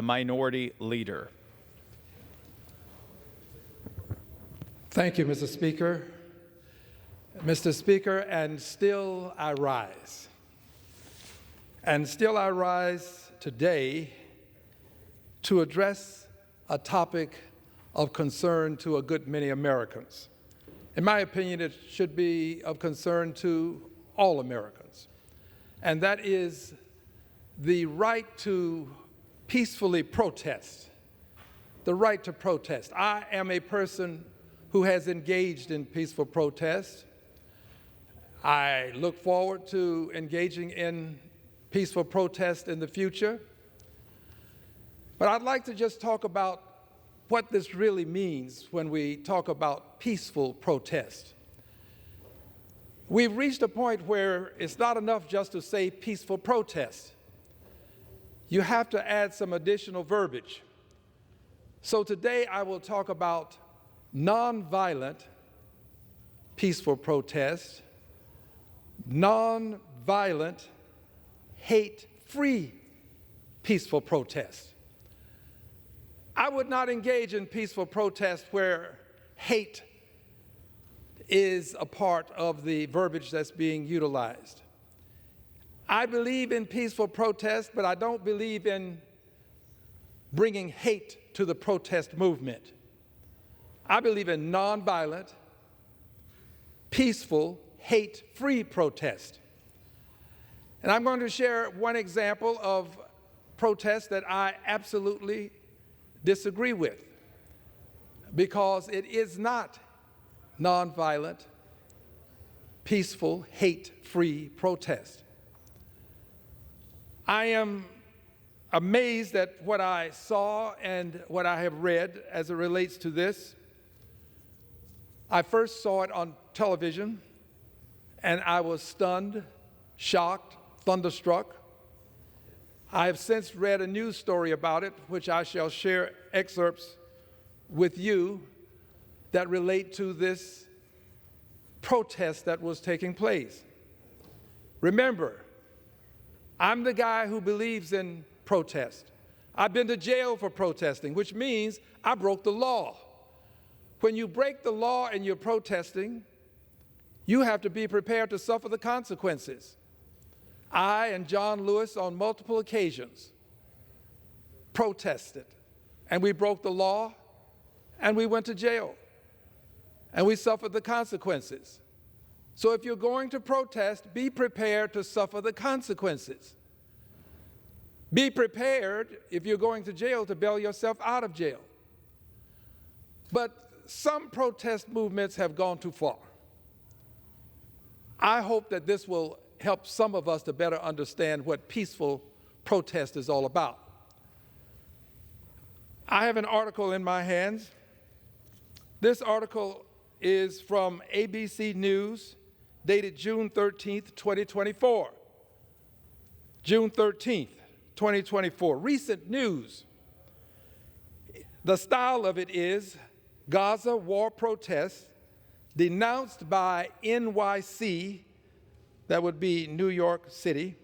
the Minority Leader. Thank you, Mr. Speaker. Mr. Speaker, and still I rise. And still I rise today to address a topic of concern to a good many Americans. In my opinion, it should be of concern to all Americans, and that is the right to peacefully protest, the right to protest. I am a person who has engaged in peaceful protest. I look forward to engaging in peaceful protest in the future. But I'd like to just talk about what this really means when we talk about peaceful protest. We've reached a point where it's not enough just to say peaceful protest. You have to add some additional verbiage. So today I will talk about nonviolent peaceful protest, nonviolent hate-free peaceful protest. I would not engage in peaceful protest where hate is a part of the verbiage that's being utilized. I believe in peaceful protest, but I don't believe in bringing hate to the protest movement. I believe in nonviolent, peaceful, hate-free protest. And I'm going to share one example of protest that I absolutely disagree with, because it is not nonviolent, peaceful, hate-free protest. I am amazed at what I saw and what I have read as it relates to this. I first saw it on television, and I was stunned, shocked, thunderstruck. I have since read a news story about it, which I shall share excerpts with you that relate to this protest that was taking place. Remember, I'm the guy who believes in protest. I've been to jail for protesting, which means I broke the law. When you break the law and you're protesting, you have to be prepared to suffer the consequences. I and John Lewis on multiple occasions protested, and we broke the law, and we went to jail, and we suffered the consequences. So if you're going to protest, be prepared to suffer the consequences. Be prepared, if you're going to jail, to bail yourself out of jail. But some protest movements have gone too far. I hope that this will help some of us to better understand what peaceful protest is all about. I have an article in my hands. This article is from ABC News, dated June 13th, 2024. June 13th, 2024. Recent news. The style of it is Gaza war protests denounced by NYC, that would be New York City,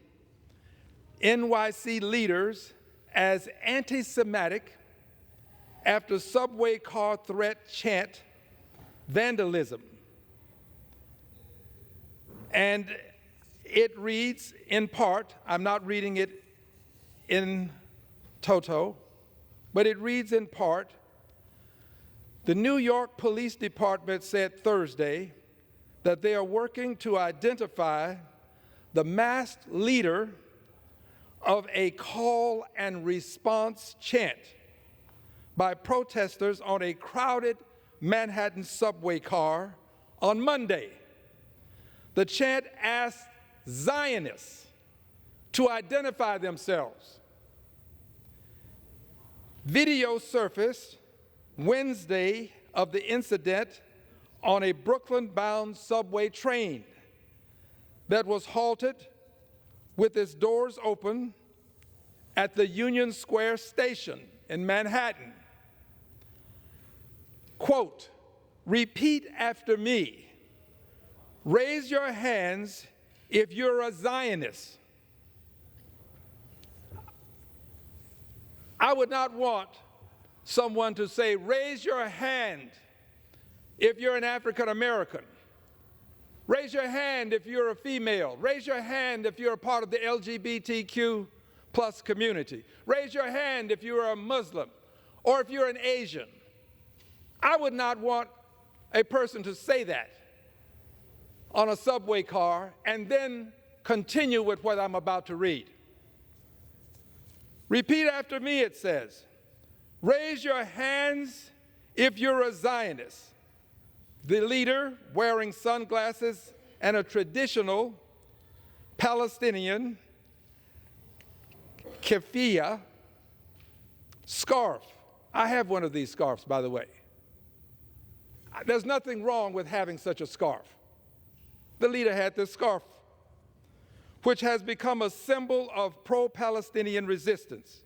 NYC leaders as anti-Semitic after subway car threat chant vandalism. And it reads in part, I'm not reading it in toto, but it reads in part, the New York Police Department said Thursday that they are working to identify the masked leader of a call and response chant by protesters on a crowded Manhattan subway car on Monday. The chant asked Zionists to identify themselves. Video surfaced Wednesday of the incident on a Brooklyn-bound subway train that was halted with its doors open at the Union Square station in Manhattan. Quote, repeat after me. Raise your hands if you're a Zionist. I would not want someone to say, raise your hand if you're an African American. Raise your hand if you're a female. Raise your hand if you're a part of the LGBTQ plus community. Raise your hand if you're a Muslim or if you're an Asian. I would not want a person to say that on a subway car and then continue with what I'm about to read. Repeat after me, it says, raise your hands if you're a Zionist. The leader, wearing sunglasses and a traditional Palestinian keffiyeh scarf. I have one of these scarves, by the way. There's nothing wrong with having such a scarf. The leader had this scarf, which has become a symbol of pro-Palestinian resistance,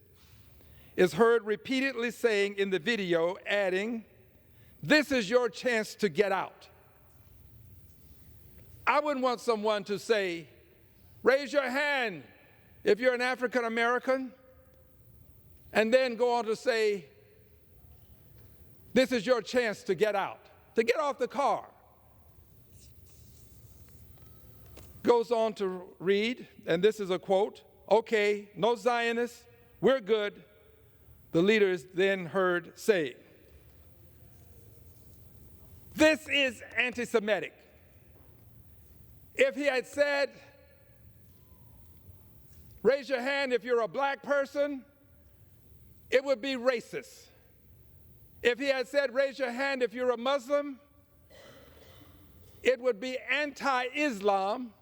is heard repeatedly saying in the video, adding, "This is your chance to get out." I wouldn't want someone to say, raise your hand if you're an African American, and then go on to say, this is your chance to get out, to get off the car. Goes on to read, and this is a quote, "Okay, no Zionists, we're good," the leader is then heard saying. This is anti-Semitic. If he had said, raise your hand if you're a black person, it would be racist. If he had said, raise your hand if you're a Muslim, it would be anti-Islam,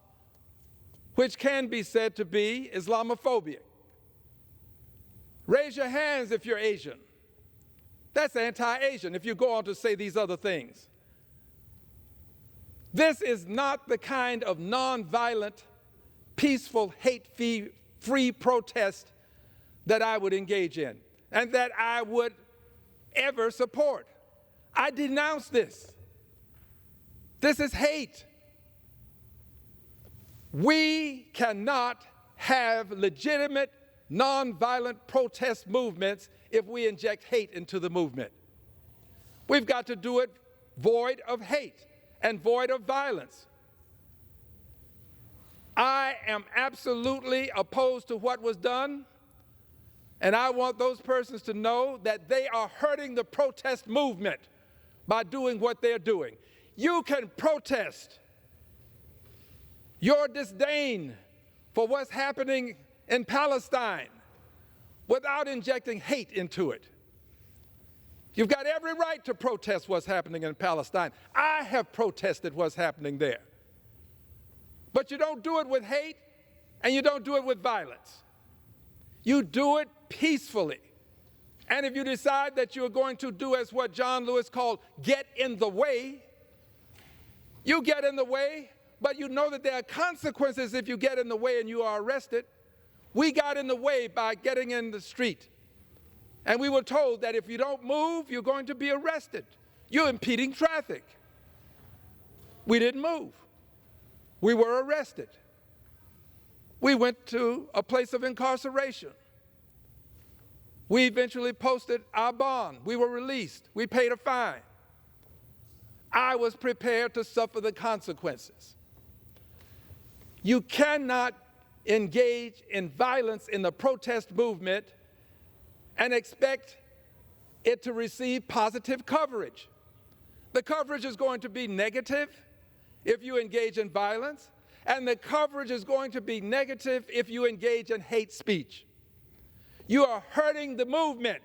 which can be said to be Islamophobia. Raise your hands if you're Asian. That's anti-Asian if you go on to say these other things. This is not the kind of nonviolent, peaceful, hate-free protest that I would engage in and that I would ever support. I denounce this. This is hate. We cannot have legitimate, nonviolent protest movements if we inject hate into the movement. We've got to do it void of hate and void of violence. I am absolutely opposed to what was done, and I want those persons to know that they are hurting the protest movement by doing what they're doing. You can protest your disdain for what's happening in Palestine without injecting hate into it. You've got every right to protest what's happening in Palestine. I have protested what's happening there. But you don't do it with hate, and you don't do it with violence. You do it peacefully. And if you decide that you're going to do as what John Lewis called get in the way, you get in the way, but you know that there are consequences if you get in the way and you are arrested. We got in the way by getting in the street. And we were told that if you don't move, you're going to be arrested. You're impeding traffic. We didn't move. We were arrested. We went to a place of incarceration. We eventually posted our bond. We were released. We paid a fine. I was prepared to suffer the consequences. You cannot engage in violence in the protest movement and expect it to receive positive coverage. The coverage is going to be negative if you engage in violence, and the coverage is going to be negative if you engage in hate speech. You are hurting the movement.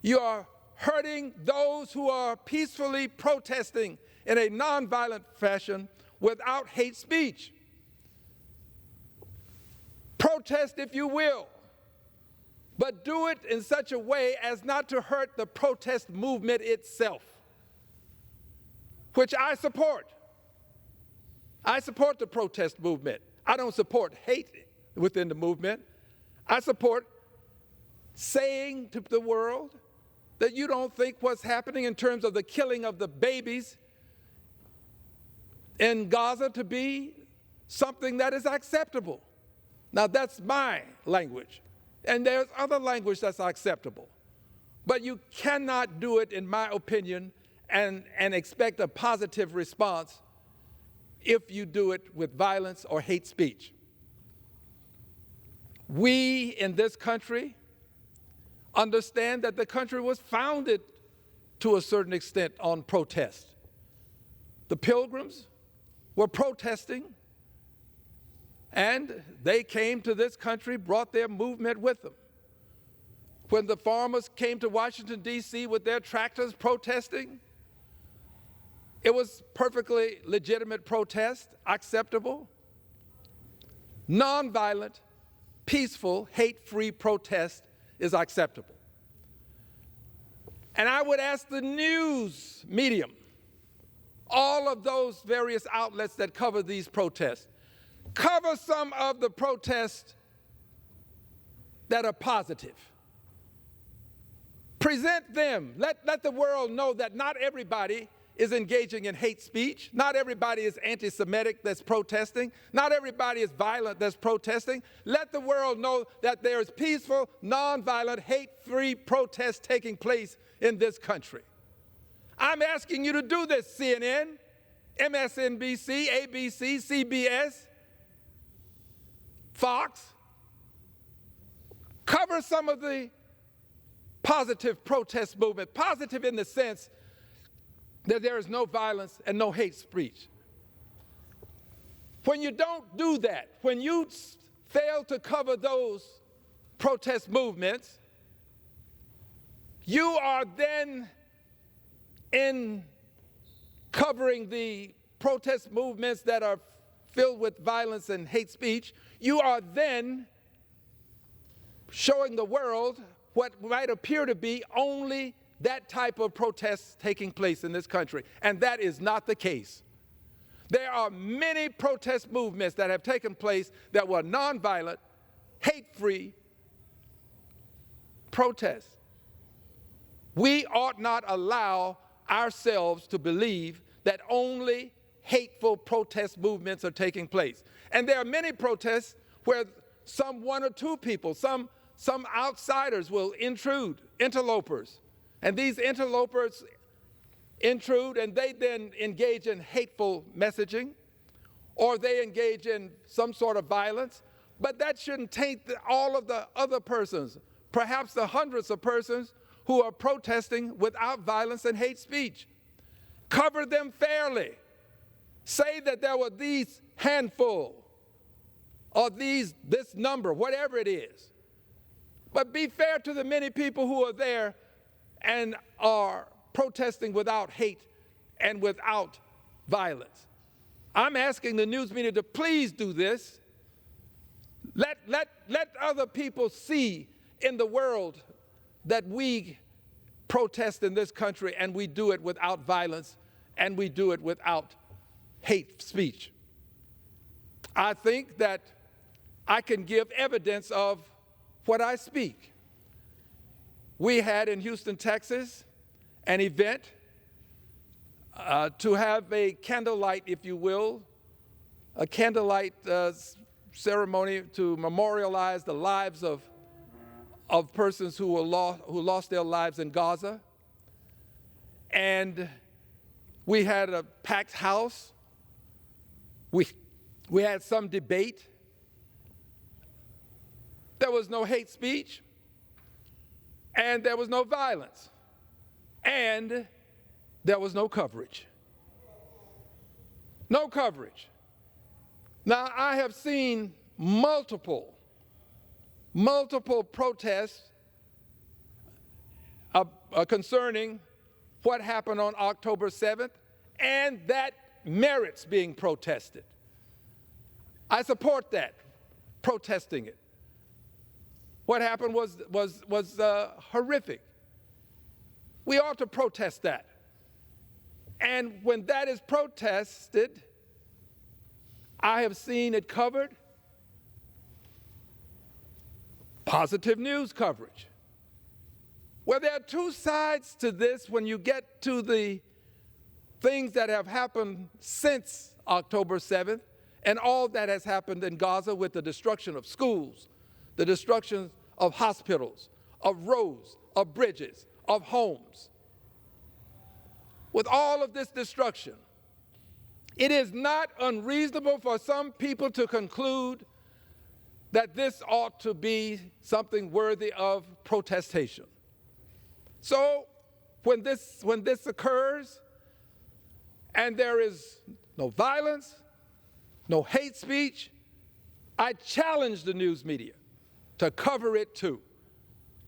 You are hurting those who are peacefully protesting in a nonviolent fashion without hate speech. Protest if you will, but do it in such a way as not to hurt the protest movement itself, which I support. I support the protest movement. I don't support hate within the movement. I support saying to the world that you don't think what's happening in terms of the killing of the babies in Gaza to be something that is acceptable. Now, that's my language. And there's other language that's acceptable. But you cannot do it, in my opinion, and expect a positive response if you do it with violence or hate speech. We in this country understand that the country was founded to a certain extent on protest. The Pilgrims were protesting, and they came to this country, brought their movement with them. When the farmers came to Washington, D.C. with their tractors protesting, it was perfectly legitimate protest, acceptable. Nonviolent, peaceful, hate-free protest is acceptable. And I would ask the news medium, all of those various outlets that cover these protests, cover some of the protests that are positive. Present them. Let the world know that not everybody is engaging in hate speech. Not everybody is anti-Semitic that's protesting. Not everybody is violent that's protesting. Let the world know that there is peaceful, nonviolent, hate-free protest taking place in this country. I'm asking you to do this, CNN, MSNBC, ABC, CBS, Fox. Cover some of the positive protest movement, positive in the sense that there is no violence and no hate speech. When you don't do that, when you fail to cover those protest movements, you are then, in covering the protest movements that are filled with violence and hate speech, you are then showing the world what might appear to be only that type of protest taking place in this country. And that is not the case. There are many protest movements that have taken place that were nonviolent, hate-free protests. We ought not allow ourselves to believe that only hateful protest movements are taking place. And there are many protests where some one or two people, some outsiders will intrude, interlopers. And these interlopers intrude and they then engage in hateful messaging, or they engage in some sort of violence. But that shouldn't taint all of the other persons, perhaps the hundreds of persons who are protesting without violence and hate speech. Cover them fairly. Say that there were these handful or this number, whatever it is. But be fair to the many people who are there and are protesting without hate and without violence. I'm asking the news media to please do this. Let other people see in the world that we protest in this country and we do it without violence and we do it without hate speech. I think that I can give evidence of what I speak. We had in Houston, Texas, an event to have a candlelight, if you will, a candlelight ceremony to memorialize the lives of persons who lost their lives in Gaza. And we had a packed house. We had some debate. There was no hate speech, and there was no violence, and there was no coverage. No coverage. Now, I have seen multiple protests concerning what happened on October 7th, and that merits being protested. I support that, protesting it. What happened was horrific. We ought to protest that. And when that is protested, I have seen it covered. Positive news coverage. Well, there are two sides to this when you get to the things that have happened since October 7th and all that has happened in Gaza with the destruction of schools, the destruction of hospitals, of roads, of bridges, of homes. With all of this destruction, it is not unreasonable for some people to conclude that this ought to be something worthy of protestation. So when this occurs and there is no violence, no hate speech, I challenge the news media to cover it too,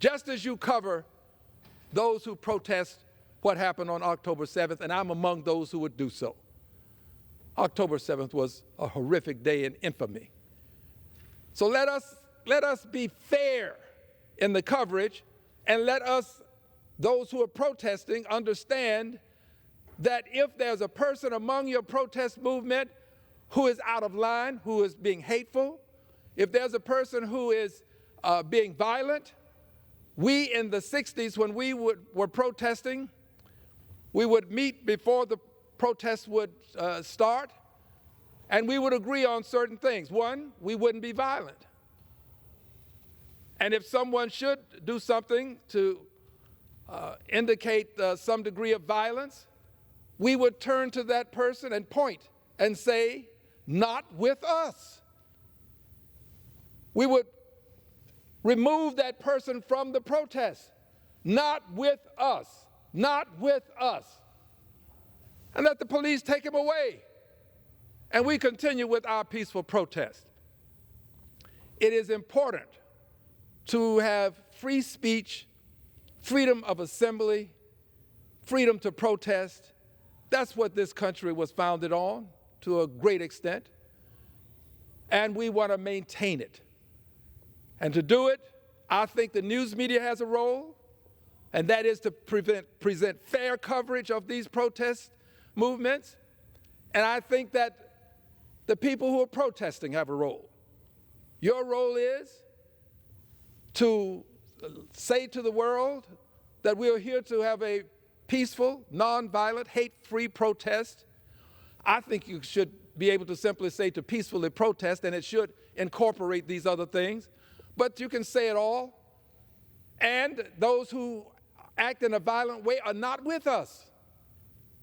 just as you cover those who protest what happened on October 7th, and I'm among those who would do so. October 7th was a horrific day in infamy. So let us be fair in the coverage, and let us, those who are protesting, understand that if there's a person among your protest movement who is out of line, who is being hateful, if there's a person who is being violent, we in the 60s, when we were protesting, we would meet before the protest would start, and we would agree on certain things. One, we wouldn't be violent. And if someone should do something to indicate some degree of violence, we would turn to that person and point and say, "Not with us." We would remove that person from the protest. Not with us. Not with us. And let the police take him away. And we continue with our peaceful protest. It is important to have free speech, freedom of assembly, freedom to protest. That's what this country was founded on to a great extent. And we want to maintain it. And to do it, I think the news media has a role, and that is to present fair coverage of these protest movements. And I think that the people who are protesting have a role. Your role is to say to the world that we are here to have a peaceful, nonviolent, hate-free protest. I think you should be able to simply say to peacefully protest, and it should incorporate these other things. But you can say it all. And those who act in a violent way are not with us.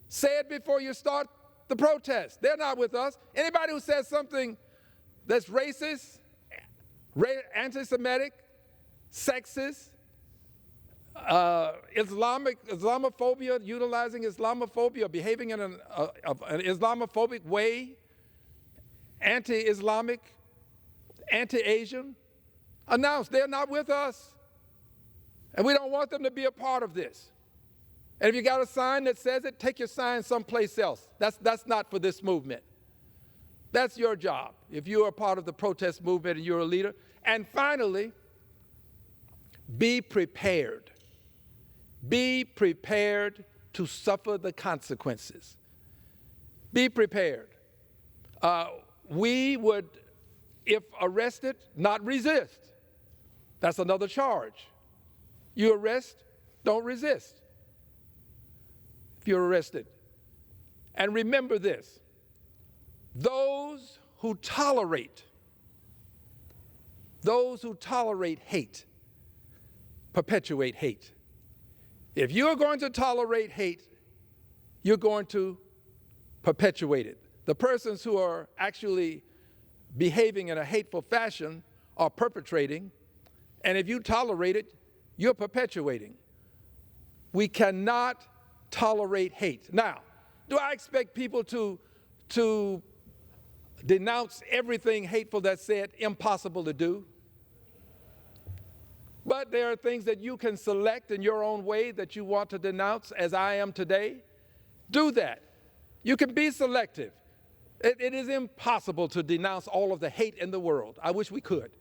Say it before you start the protest. They're not with us. Anybody who says something that's racist, anti-Semitic, sexist, Islamophobia, utilizing Islamophobia, behaving in an Islamophobic way, anti-Islamic, anti-Asian, announce they're not with us. And we don't want them to be a part of this. And if you got a sign that says it, take your sign someplace else. That's not for this movement. That's your job if you are a part of the protest movement and you're a leader. And finally, be prepared. Be prepared to suffer the consequences. Be prepared. We would, if arrested, not resist. That's another charge. You arrest, don't resist if you're arrested. And remember this, those who tolerate hate, perpetuate hate. If you're going to tolerate hate, you're going to perpetuate it. The persons who are actually behaving in a hateful fashion are perpetrating, and if you tolerate it, you're perpetuating. We cannot tolerate hate. Now, do I expect people to denounce everything hateful that's said? Impossible to do. But there are things that you can select in your own way that you want to denounce, as I am today. Do that. You can be selective. It is impossible to denounce all of the hate in the world. I wish we could,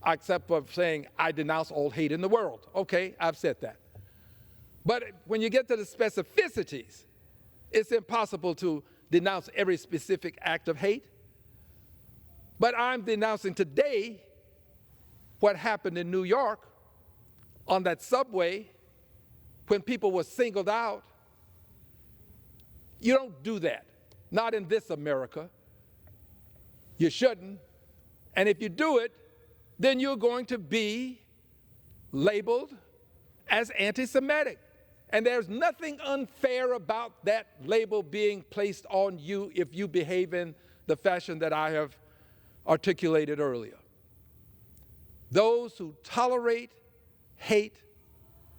except for saying, I denounce all hate in the world. Okay, I've said that. But when you get to the specificities, it's impossible to denounce every specific act of hate. But I'm denouncing today what happened in New York on that subway when people were singled out. You don't do that. Not in this America. You shouldn't. And if you do it, then you're going to be labeled as anti-Semitic. And there's nothing unfair about that label being placed on you if you behave in the fashion that I have articulated earlier. Those who tolerate hate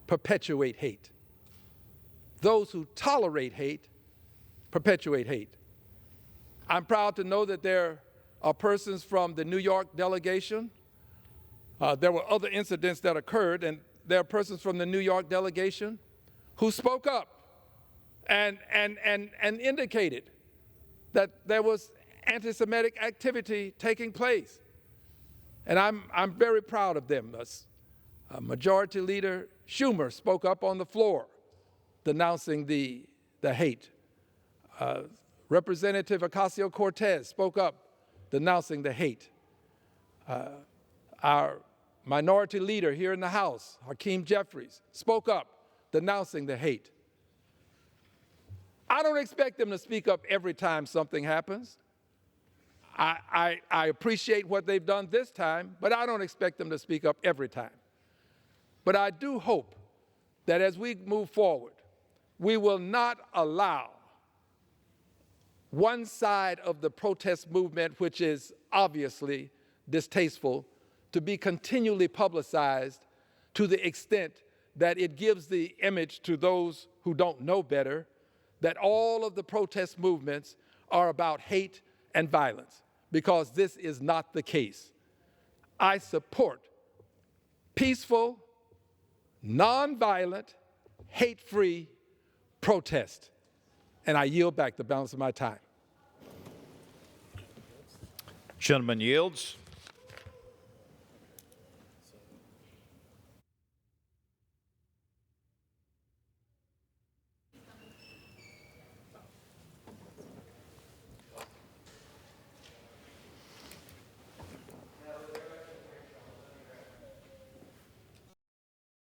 perpetuate hate. Those who tolerate hate perpetuate hate. I'm proud to know that there are persons from the New York delegation. There were other incidents that occurred, and there are persons from the New York delegation who spoke up and indicated that there was anti-Semitic activity taking place. And I'm very proud of them. Majority Leader Schumer spoke up on the floor denouncing the hate. Representative Ocasio-Cortez spoke up denouncing the hate. Our minority leader here in the House, Hakeem Jeffries, spoke up denouncing the hate. I don't expect them to speak up every time something happens. I appreciate what they've done this time, but I don't expect them to speak up every time. But I do hope that as we move forward, we will not allow one side of the protest movement, which is obviously distasteful, to be continually publicized to the extent that it gives the image to those who don't know better that all of the protest movements are about hate and violence, because this is not the case. I support peaceful, nonviolent, hate-free protest, and I yield back the balance of my time. Gentleman yields.